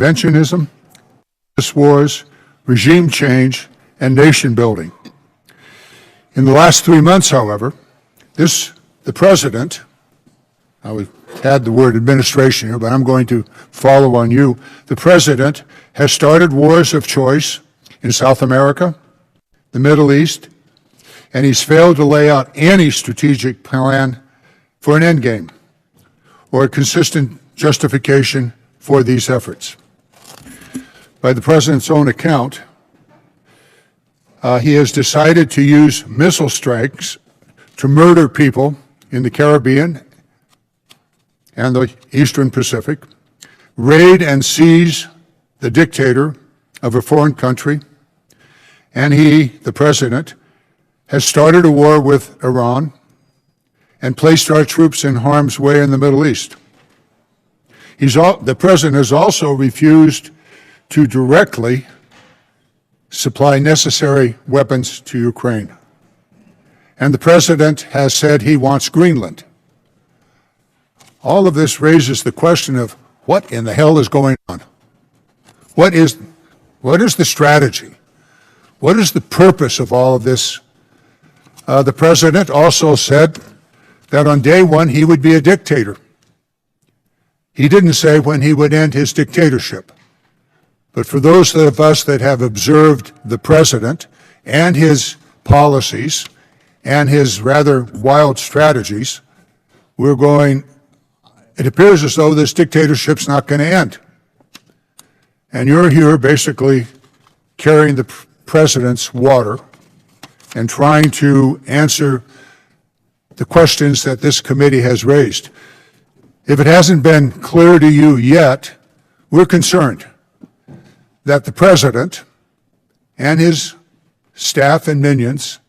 interventionism, wars, regime change, and nation building. In the last 3 months, however, the president, I had the word administration here, but I'm going to follow on you. The president has started wars of choice in South America, the Middle East, and he's failed to lay out any strategic plan for an endgame or a consistent justification for these efforts. By the president's own account, he has decided to use missile strikes to murder people in the Caribbean and the Eastern Pacific, raid and seize the dictator of a foreign country, and he, the president, has started a war with Iran and placed our troops in harm's way in the Middle East. The president has also refused to directly supply necessary weapons to Ukraine. And the president has said he wants Greenland. All of this raises the question of what in the hell is going on? What is the strategy? What is the purpose of all of this? The president also said that on day one he would be a dictator. He didn't say when he would end his dictatorship. But for those of us that have observed the president and his policies and his rather wild strategies, it appears as though this dictatorship's not going to end. And you're here basically carrying the president's water and trying to answer the questions that this committee has raised. If it hasn't been clear to you yet, we're concerned that the president and his staff and minions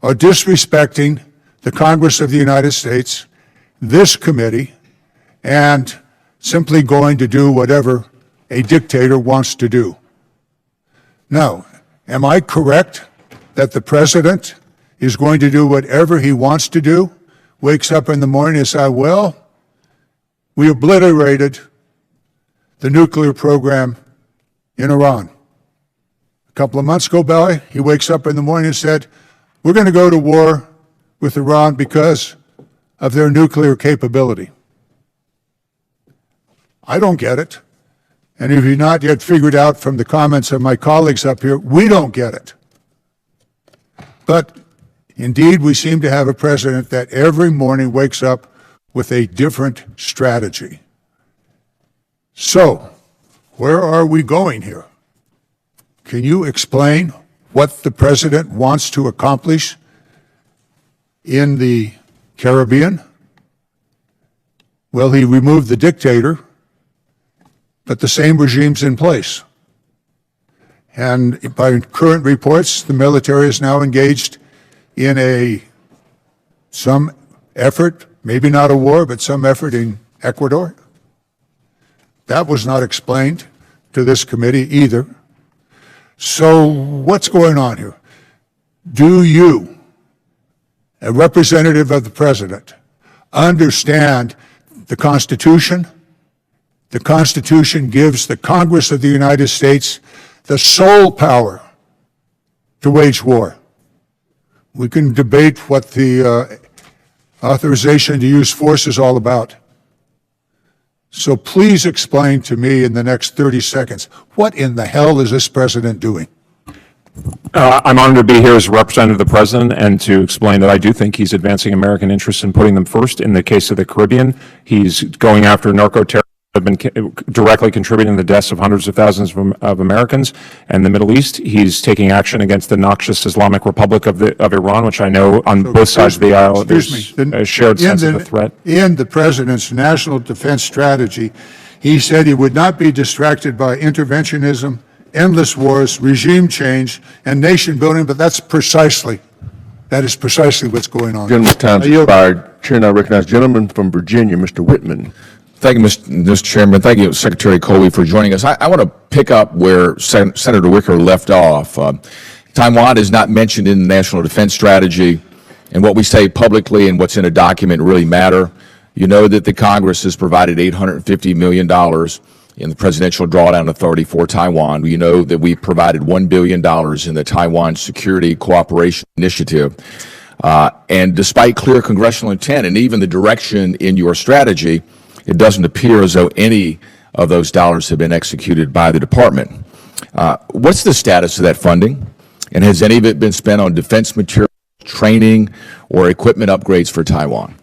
are disrespecting the Congress of the United States, this committee, and simply going to do whatever a dictator wants to do. Now, am I correct that the president is going to do whatever he wants to do, wakes up in the morning and says, well, we obliterated the nuclear program in Iran. A couple of months go by, he wakes up in the morning and said, we're going to go to war with Iran because of their nuclear capability. I don't get it. And if you've not yet figured out from the comments of my colleagues up here, we don't get it. But indeed, we seem to have a president that every morning wakes up with a different strategy. So, where are we going here? Can you explain what the president wants to accomplish in the Caribbean? Well, he removed the dictator, but the same regime's in place. And by current reports, the military is now engaged in some effort, maybe not a war, but some effort in Ecuador. That was not explained to this committee either. So what's going on here? Do you, a representative of the president, understand the Constitution? The Constitution gives the Congress of the United States the sole power to wage war. We can debate what the authorization to use force is all about. So please explain to me in the next 30 seconds, what in the hell is this president doing? I'm honored to be here as a representative of the president and to explain that I do think he's advancing American interests and putting them first. In the case of the Caribbean, he's going after narco-terrorists have been directly contributing to the deaths of hundreds of thousands of Americans. And the Middle East, he's taking action against the noxious Islamic Republic of Iran, which I know on both sides of the aisle there's a shared sense of the threat. In the president's national defense strategy, he said he would not be distracted by interventionism, endless wars, regime change, and nation building, but that is precisely what's going on. Gentleman's time is expired. Chair now recognizes gentleman from Virginia, Mr. Whitman. Thank you, Mr. Chairman. Thank you, Secretary Colby, for joining us. I want to pick up where Senator Wicker left off. Taiwan is not mentioned in the National Defense Strategy, and what we say publicly and what's in a document really matter. You know that the Congress has provided $850 million in the Presidential Drawdown Authority for Taiwan. You know that we provided $1 billion in the Taiwan Security Cooperation Initiative. And despite clear congressional intent and even the direction in your strategy, it doesn't appear as though any of those dollars have been executed by the department. What's the status of that funding? And has any of it been spent on defense material, training, or equipment upgrades for Taiwan?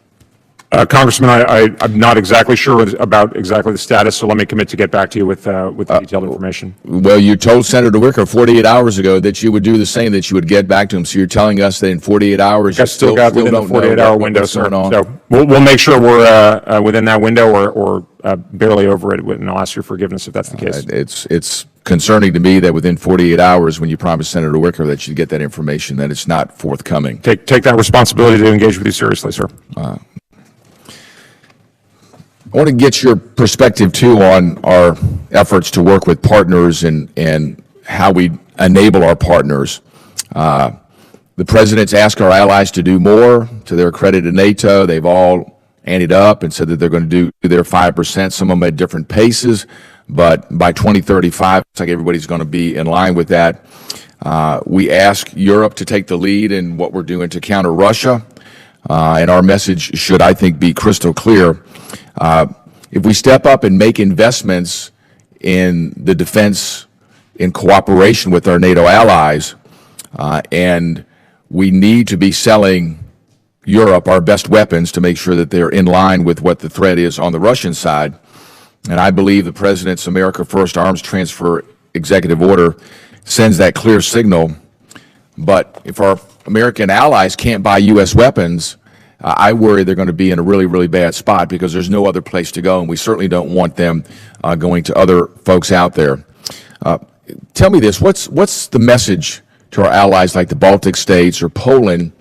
Congressman, I'm not exactly sure about exactly the status, so let me commit to get back to you with detailed information. Well, you told Senator Wicker 48 hours ago that you would do the same, that you would get back to him. So you're telling us that in 48 hours, I still got within the 48-hour window, what's sir. going on? So we'll make sure we're within that window or barely over it, and I'll ask your forgiveness if that's the case. It's concerning to me that within 48 hours, when you promised Senator Wicker that you'd get that information, that it's not forthcoming. Take that responsibility to engage with you seriously, sir. I want to get your perspective, too, on our efforts to work with partners and how we enable our partners. The president's asked our allies to do more. To their credit in NATO, they've all anteed up and said that they're going to do their 5%, some of them at different paces. But by 2035, it's like everybody's going to be in line with that. We ask Europe to take the lead in what we're doing to counter Russia. And our message should, I think, be crystal clear. If we step up and make investments in the defense in cooperation with our NATO allies, and we need to be selling Europe our best weapons to make sure that they're in line with what the threat is on the Russian side. And I believe the President's America First arms transfer executive order sends that clear signal. But if our American allies can't buy U.S. weapons, I worry they're going to be in a really, really bad spot because there's no other place to go, and we certainly don't want them going to other folks out there. Tell me this, what's the message to our allies like the Baltic states or Poland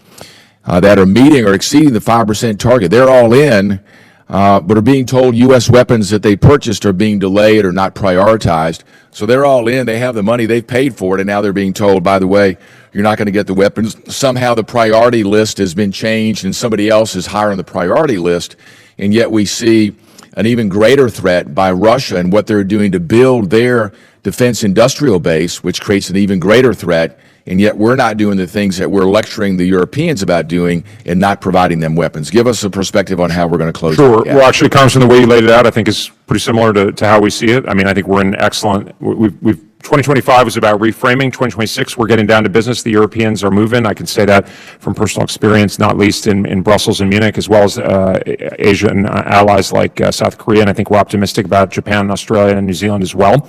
that are meeting or exceeding the 5% target? They're all in, but are being told U.S. weapons that they purchased are being delayed or not prioritized. So they're all in, they have the money, they've paid for it, and now they're being told, by the way, you're not going to get the weapons. Somehow the priority list has been changed and somebody else is higher on the priority list, and yet we see an even greater threat by Russia and what they're doing to build their defense industrial base, which creates an even greater threat, and yet we're not doing the things that we're lecturing the Europeans about doing and not providing them weapons. Give us a perspective on how we're going to close Sure. that gap. Well, actually, Congressman, the way you laid it out, I think is pretty similar to how we see it. I mean, I think we're in excellent, 2025 is about reframing. 2026, we're getting down to business. The Europeans are moving. I can say that from personal experience, not least in Brussels and Munich, as well as Asian allies like South Korea. And I think we're optimistic about Japan, Australia, and New Zealand as well.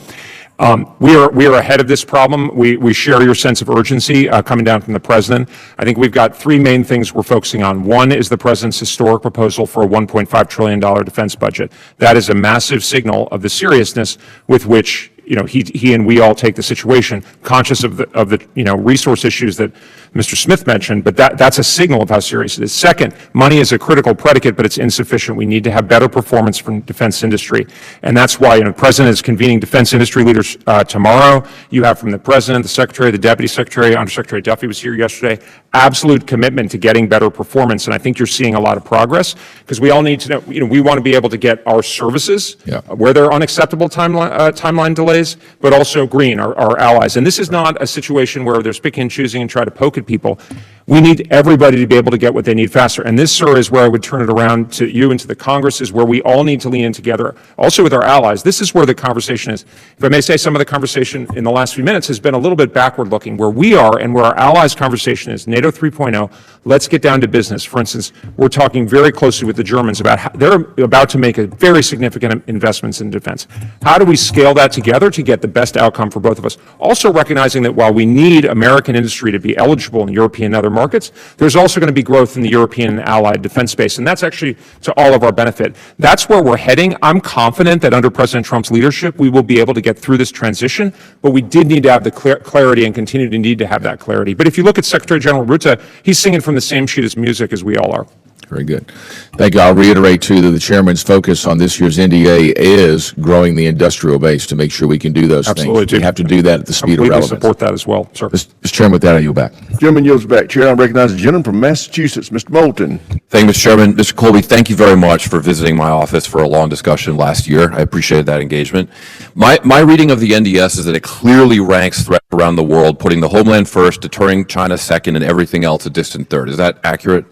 We are ahead of this problem. We share your sense of urgency coming down from the president. I think we've got three main things we're focusing on. One is the president's historic proposal for a $1.5 trillion defense budget. That is a massive signal of the seriousness with which he and we all take the situation, conscious of the resource issues that Mr. Smith mentioned, but that's a signal of how serious it is. Second, money is a critical predicate, but it's insufficient. We need to have better performance from defense industry, and that's why the president is convening defense industry leaders tomorrow. You have from the president, the secretary, the deputy secretary, Undersecretary Duffy was here yesterday. Absolute commitment to getting better performance, and I think you're seeing a lot of progress because we all need to know. We want to be able to get our services where there are unacceptable timeline delays, but also green, our allies. And this is not a situation where they're picking and choosing and try to poke at people. We need everybody to be able to get what they need faster. And this, sir, is where I would turn it around to you and to the Congress, is where we all need to lean in together, also with our allies. This is where the conversation is. If I may say, some of the conversation in the last few minutes has been a little bit backward-looking. Where we are and where our allies' conversation is, NATO 3.0, let's get down to business. For instance, we're talking very closely with the Germans about how they're about to make a very significant investments in defense. How do we scale that together to get the best outcome for both of us? Also recognizing that while we need American industry to be eligible in European and other markets, there's also going to be growth in the European and allied defense space, and that's actually to all of our benefit. That's where we're heading. I'm confident that under President Trump's leadership, we will be able to get through this transition, but we did need to have the clarity and continue to need to have that clarity. But if you look at Secretary General Rutte, he's singing from the same sheet as music as we all are. Very good. Thank you. I'll reiterate, too, that the chairman's focus on this year's NDA is growing the industrial base to make sure we can do those Absolutely, things. Jim. We have to do that at the speed of Completely relevance. support that as well, sir. Mr. Chairman, with that, I yield back. Gentleman yields back. Chair, I recognize the gentleman from Massachusetts, Mr. Moulton. Thank you, Mr. Chairman. Mr. Colby, thank you very much for visiting my office for a long discussion last year. I appreciated that engagement. My reading of the NDS is that it clearly ranks threats around the world, putting the homeland first, deterring China second, and everything else a distant third. Is that accurate?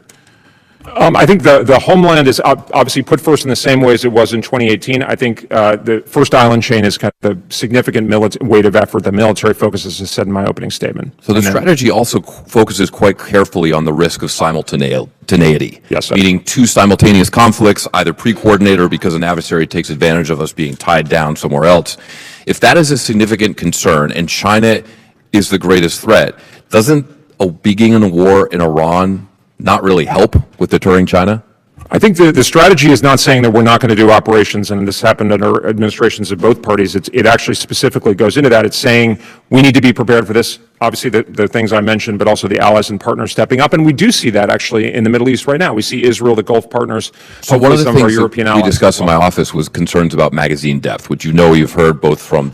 I think the homeland is obviously put first in the same way as it was in 2018. I think the first island chain is kind of the significant weight of effort, the military focus, as I said in my opening statement. So the strategy also focuses quite carefully on the risk of simultaneity. Yes, sir. Meaning two simultaneous conflicts, either pre-coordinated or because an adversary takes advantage of us being tied down somewhere else. If that is a significant concern and China is the greatest threat, doesn't beginning a war in Iran not really help with deterring China? I think the strategy is not saying that we're not going to do operations, and this happened under administrations of both parties. It actually specifically goes into that. It's saying we need to be prepared for this. Obviously, the things I mentioned, but also the allies and partners stepping up. And we do see that actually in the Middle East right now. We see Israel, the Gulf partners, So one of the some of our things European that we allies. discussed in my office was concerns about magazine depth, which you've heard both from